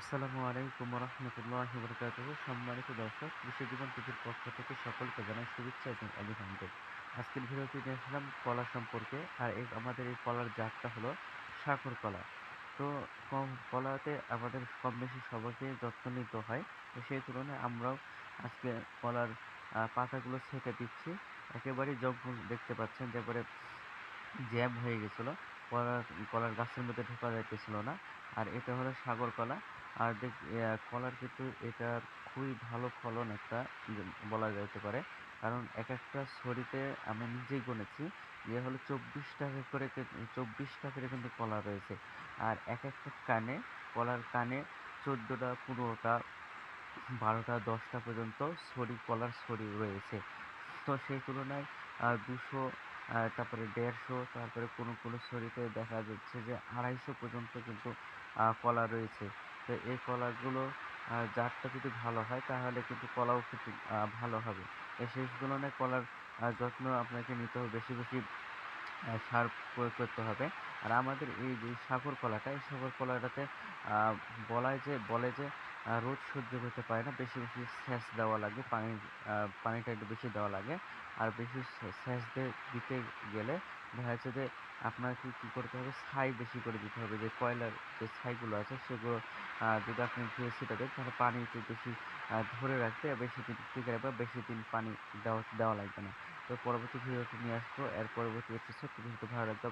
আসসালামু আলাইকুম রহমতুল্লাহি বারাকাতুহু। সম্মানিত দর্শক, কৃষি জীবন টিভির পক্ষ থেকে সকলকে জানাই শুভেচ্ছা এবং অভিনন্দন। আজকের ভিডিওটি নিয়ে আসলাম কলা সম্পর্কে। আর আমাদের এই কলার জাতটা হলো সাগর কলা। তো কলাতে আমাদের কম বেশি সবাইকে যত্ন নিতে হয়। তো সেই তুলনায় আমরাও আজকে কলার পাতাগুলো ছেঁটে দিচ্ছি। একেবারেই জঙ্গল দেখতে পাচ্ছেন যে একেবারে জ্যাম হয়ে গেছিল। কলার কলার গাছের মধ্যে ঢোকা যাইতেছিল না। আর এটা হলো সাগর কলা। আর কলার কিন্তু এটার খুবই ভালো ফলন একটা বলা যাইতে পারে। কারণ একেকটা ছড়িতে আমি নিজেই গুনেছি যে হলো ২৪ টাকা করে ২৪ টা করে কিন্তু কলা রয়েছে। আর একেকটা কলার কানে ১৪ টা, ১৫ টা, ১২ টা, ১০ টা পর্যন্ত কলার ছড়ি রয়েছে। তো সেই তুলনায় ২০০ তারপরে ১৫০, তারপরে কোনো ছড়িতে দেখা যাচ্ছে যে ২৫০ পর্যন্ত কিন্তু কলা রয়েছে। তো এই কলাগুলো জাতটা যদি ভালো হয় তাহলে কিন্তু কলাও কিন্তু ভালো হবে। সেই তুলনায় কলার যত্ন আপনাকে নিতে হবে বেশি, বেশি সার প্রয়োগ করতে হবে। আর আমাদের এই যে সাগর কলাটা, এই সাগর কলাটাতে আ বলে যে রোদ সহ্য করতে পারে না। বেশি, বেশি সেচ দেওয়া লাগে। আ পানিটা একটু বেশি দেওয়া লাগে। আর বেশি সেচ দিতে গেলে দেখা যাচ্ছে যে আপনাকে কি করতে হবে? ছাই বেশি করে দিতে হবে। যে কয়লার যে ছাইগুলো আছে সেগুলো যদি আপনি ধুয়ে ছিটাতে দেন তাহলে পানি একটু বেশি ধরে রাখবে, বেশি দিন টিকে রাখবে, বেশি দিন পানি দেওয়া দেওয়া লাগবে না। তো পরবর্তী ভিডিওতে নিয়ে আসবো। এর পরবর্তী এপিসোড। তুমি যদি ভালো লাগবে